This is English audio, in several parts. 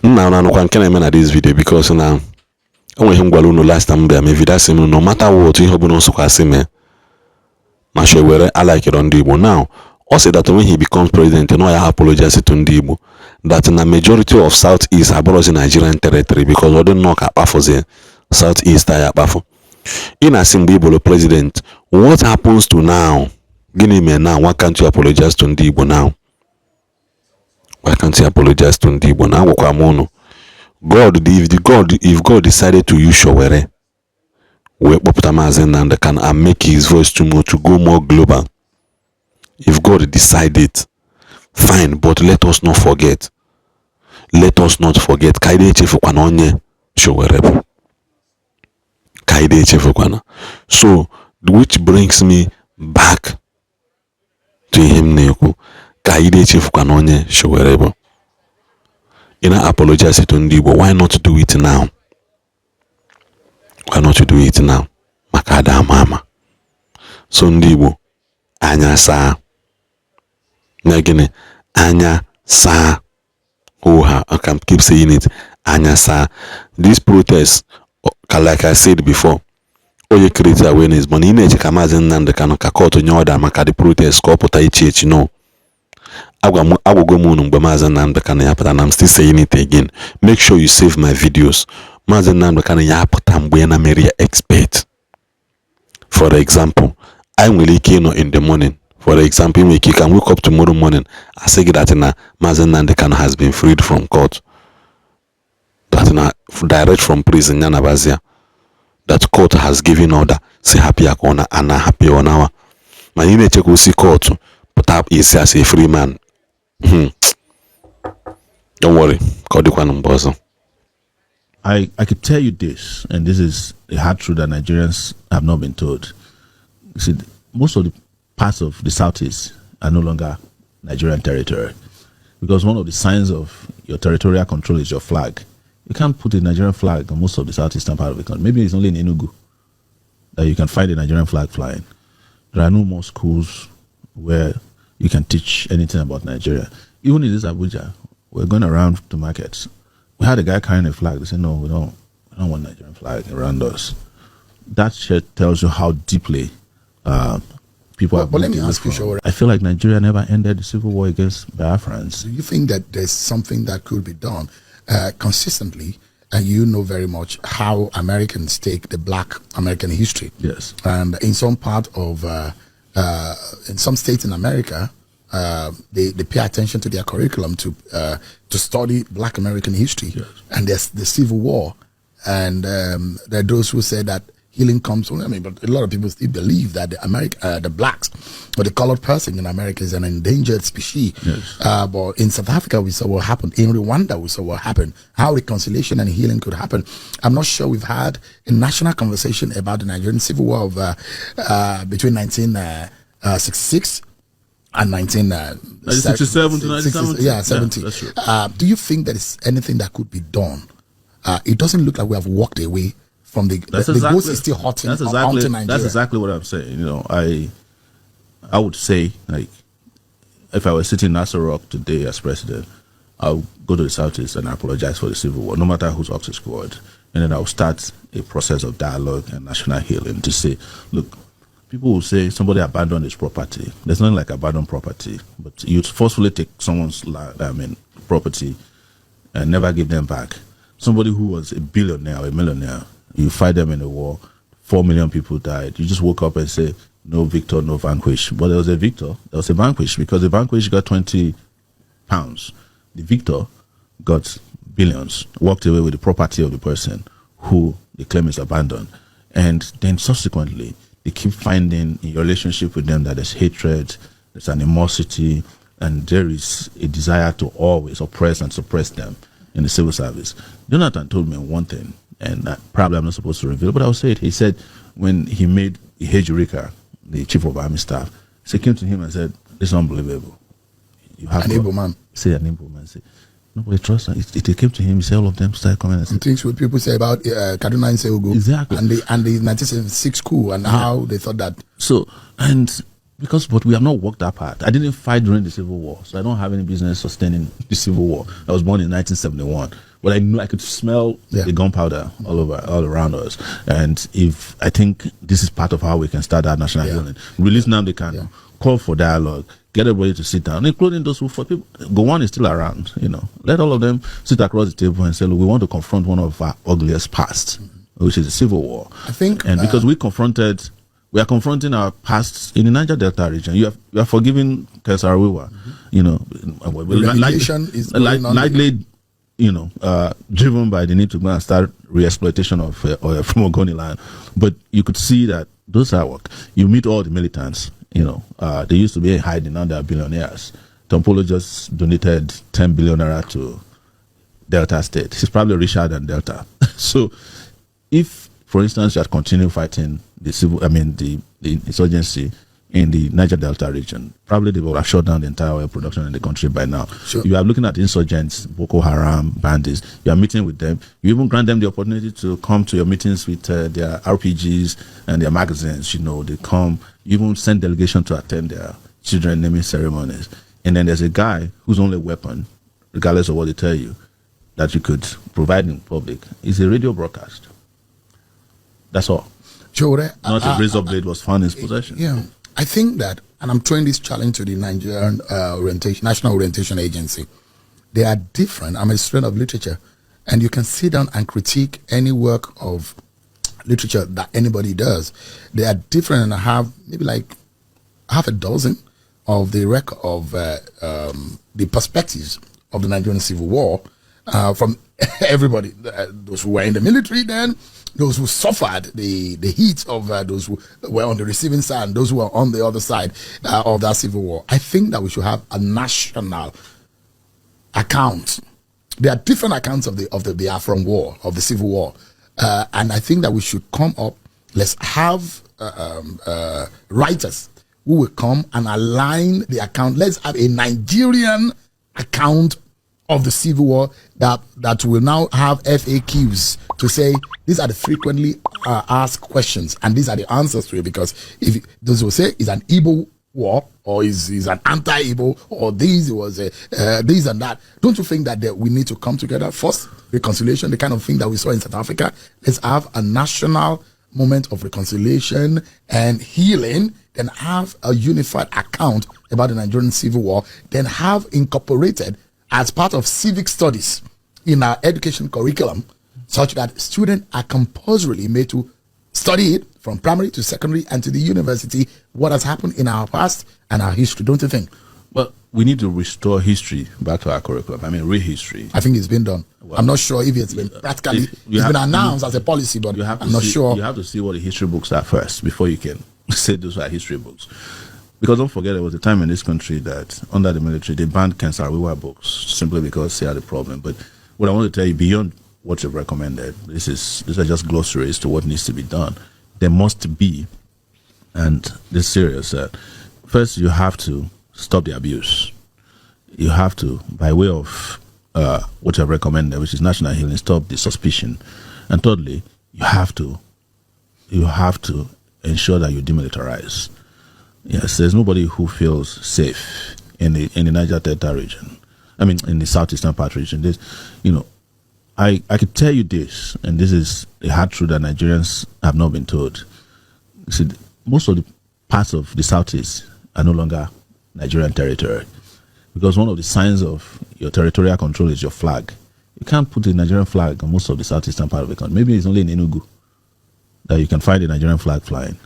Now, can I make this video because now when him gwalunu last time be video sim no matter what you hope no so kwase me. Sowore I like it on Ndigbo. Now, also that when he becomes president, you know I apologize to Ndigbo that in the majority of Southeast abroad in Nigerian territory because we don't know for the Southeast I apafo. In a Ndigbo president, what happens to now? Guinea me now, why can't you apologize to Ndigbo now? Why can't you apologize to Ndigbo now? If God decided to use Sowore, and make his voice to go more global. If God decided, fine, but let us not forget. Let us not forget. Kaide chefukwana onye Sowore. Kaide chefukwana. So, which brings me back to him neku. Kaide chefukwana onye Sowore. You know, apologize to Ndigbo. Why not do it now? Why not do it now? Makada mama. So Ndigbo, anya saa. Nagine, anya saa. I can keep saying it. Anya saa. This protest, like I said before, oye create awareness. But in eche kamazi nande kano kakoto nyoda maka the protest ko pota ichi no. Agwago munu mgbe mazi nande kano yapata and I'm still saying it again. Make sure you save my videos. Mazi nande kano yapata mgbe na meria expert. For example, I will in the morning. For example, you can wake up tomorrow morning. I say that Mazen Nandekano has been freed from court. That direct from prison, Yanabazia. That court has given order. Say happy akona and happy on our. My unit check will see court. But up is as a free man. Don't worry. I could tell you this, and this is a hard truth that Nigerians have not been told. You see, most of the parts of the Southeast are no longer Nigerian territory, because one of the signs of your territorial control is your flag. You can't put a Nigerian flag on most of the southeastern part of the country. Maybe it's only in Enugu that you can find a Nigerian flag flying. There are no more schools where you can teach anything about Nigeria. Even in this Abuja, we're going around to markets. We had a guy carrying a flag. They said, no, we don't want Nigerian flag around us. That shit tells you how deeply people are. But let me ask you, Sowore. I feel like Nigeria never ended the civil war against Biafrans. Do you think that there's something that could be done consistently? And you know very much how Americans take the Black American history. Yes. And in some part of, in some states in America, they pay attention to their curriculum to study Black American history. Yes. And there's the Civil War. And there are those who say that healing comes from, but a lot of people still believe that the blacks or the colored person in America is an endangered species. Yes. But in South Africa, we saw what happened. In Rwanda, we saw what happened. How reconciliation and healing could happen. I'm not sure we've had a national conversation about the Nigerian Civil War of between 1966 and 1967 to 1970. Yeah, 70. Yeah, that's true. Do you think there is anything that could be done? It doesn't look like we have walked away from the ghost is still haunting Nigeria. That's exactly what I'm saying. I would say, like, if I was sitting in Nassau Rock today as president, I'll go to the Southeast and apologize for the Civil War, no matter whose ox is scored. And then I'll start a process of dialogue and national healing to say, look, people will say somebody abandoned his property. There's nothing like abandoned property, but you forcefully take someone's property and never give them back. Somebody who was a billionaire or a millionaire, you fight them in a war, 4 million people died. You just woke up and say, no victor, no vanquish. But there was a victor, there was a vanquish, because the vanquish got 20 pounds. The victor got billions, walked away with the property of the person who the claim is abandoned. And then subsequently, they keep finding in your relationship with them that there's hatred, there's animosity, and there is a desire to always oppress and suppress them in the civil service. Jonathan told me one thing, and probably I'm not supposed to reveal, but I'll say it. He said when he made Ihejurika, the chief of army staff, he came to him and said, "It's unbelievable. You have an Igbo man." Say an Igbo man. Say, nobody trusts him. It came to him. He said, all of them started coming and said, things what people say about Kaduna and Seugo. Exactly. And the 1976 coup and how they thought that. So, but we have not worked that part. I didn't fight during the Civil War, so I don't have any business sustaining the Civil War. I was born in 1971. but I know I could smell the gunpowder all around us. And I think this is part of how we can start our national healing. Release Nnamdi Kanu, call for dialogue, get everybody to sit down, including those who fought. People, Gowon is still around, Let all of them sit across the table and say, look, we want to confront one of our ugliest past, which is the Civil War. I think, and because we are confronting our past in the Niger Delta region. You are forgiving Kesarawiwa, likely, driven by the need to go and start re-exploitation of oil from Ogoni land. But you could see that those are work. You meet all the militants, they used to be in hiding, now they are billionaires. Tompolo just donated 10 billion naira to Delta State. He's probably richer than Delta. So if, for instance, you had continued fighting the insurgency in the Niger Delta region, probably they would have shut down the entire oil production in the country by now. Sure. You are looking at insurgents, Boko Haram, bandits. You are meeting with them. You even grant them the opportunity to come to your meetings with their RPGs and their magazines. They come. You even send delegation to attend their children naming ceremonies. And then there's a guy whose only weapon, regardless of what they tell you, that you could provide in public is a radio broadcast. That's all. Sowore, not a razor blade was found in his possession. Yeah, I think that, and I'm throwing this challenge to the Nigerian National Orientation Agency. They are different. I'm a student of literature, and you can sit down and critique any work of literature that anybody does. They are different, and I have maybe like half a dozen of the record of the perspectives of the Nigerian Civil War from everybody, those who were in the military then, those who suffered the heat of those who were on the receiving side, and those who were on the other side of that Civil War. I think that we should have a national account. There are different accounts of the Biafran War, of the Civil War, and I think that we should come up. Let's have writers who will come and align the account. Let's have a Nigerian account of the Civil War that will now have FAQs to say these are the frequently asked questions and these are the answers to it. Because if those will say is an Igbo war or is an anti-Igbo or this was a this and that, don't you think that we need to come together first? Reconciliation, the kind of thing that we saw in South Africa. Let's have a national moment of reconciliation and healing, then have a unified account about the Nigerian Civil War, then have incorporated as part of civic studies in our education curriculum, such that students are compulsorily made to study it from primary to secondary and to the university, what has happened in our past and our history, don't you think? Well, we need to restore history back to our curriculum. I mean, real history. I think it's been done. Well, I'm not sure if it's been practically, it's been announced as a policy, but I'm not sure. You have to see what the history books are first before you can say those are history books. Because don't forget, there was a time in this country that under the military, they banned Kesarawiwa books simply because they had a problem. But what I want to tell you, beyond what you've recommended, these are just glossaries to what needs to be done. There must be, and this is serious, first you have to stop the abuse. You have to, by way of what I've recommended, which is national healing, stop the suspicion. And thirdly, you have to ensure that you demilitarize. Yes, there's nobody who feels safe in the Niger Delta region. I mean, in the southeastern part region. There's, I could tell you this, and this is a hard truth that Nigerians have not been told. You see, most of the parts of the southeast are no longer Nigerian territory, because one of the signs of your territorial control is your flag. You can't put a Nigerian flag on most of the southeastern part of the country. Maybe it's only in Enugu that you can find a Nigerian flag flying.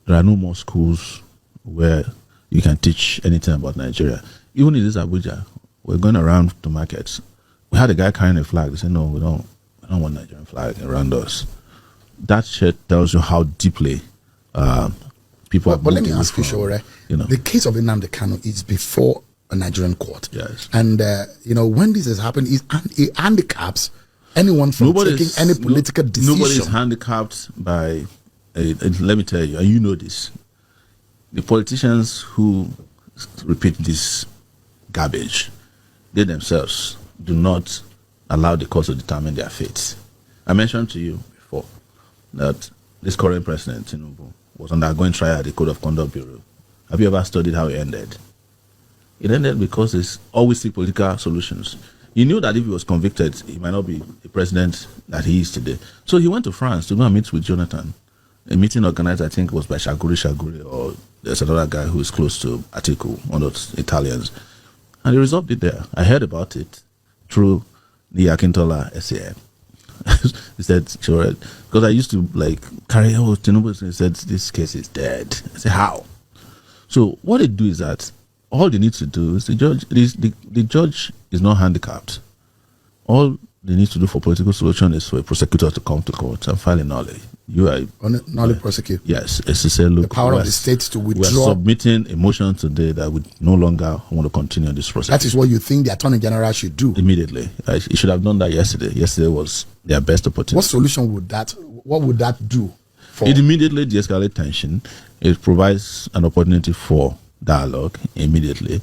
There are no more schools where you can teach anything about Nigeria. Even in this Abuja, we're going around to markets. We had a guy carrying a flag. They said, no, we don't want Nigerian flag around us. That shit tells you how deeply people are. But let me ask you, Sowore, the case of Nnamdi Kanu is before a Nigerian court. Yes. And, when this has happened, it handicaps anyone from taking any political decision. Nobody is handicapped by, let me tell you, and you know this, the politicians who repeat this garbage, they themselves do not allow the courts to determine their fate. I mentioned to you before that this current president, Tinubu, was undergoing trial at the Code of Conduct Bureau. Have you ever studied how it ended? It ended because it's always seek political solutions. He knew that if he was convicted, he might not be the president that he is today. So he went to France to go and meet with Jonathan. A meeting organized, I think, was by Shaguri, or there's another guy who is close to Atiku, one of those Italians. And he resolved it there. I heard about it through the Akintola SAN. He said, sure, because I used to like carry out Tinubu. He said, this case is dead. I said, how? So what they do is that all they need to do is the judge is not handicapped. All they need to do for political solution is for a prosecutor to come to court and file a nolle. You are not prosecute. Yes, it's to say, look, the power of the state to withdraw. We are submitting a motion today that we no longer want to continue this process. That is what you think the Attorney General should do immediately. He should have done that yesterday. Yesterday was their best opportunity. What solution would that? What would that do? It immediately de-escalates tension. It provides an opportunity for dialogue immediately.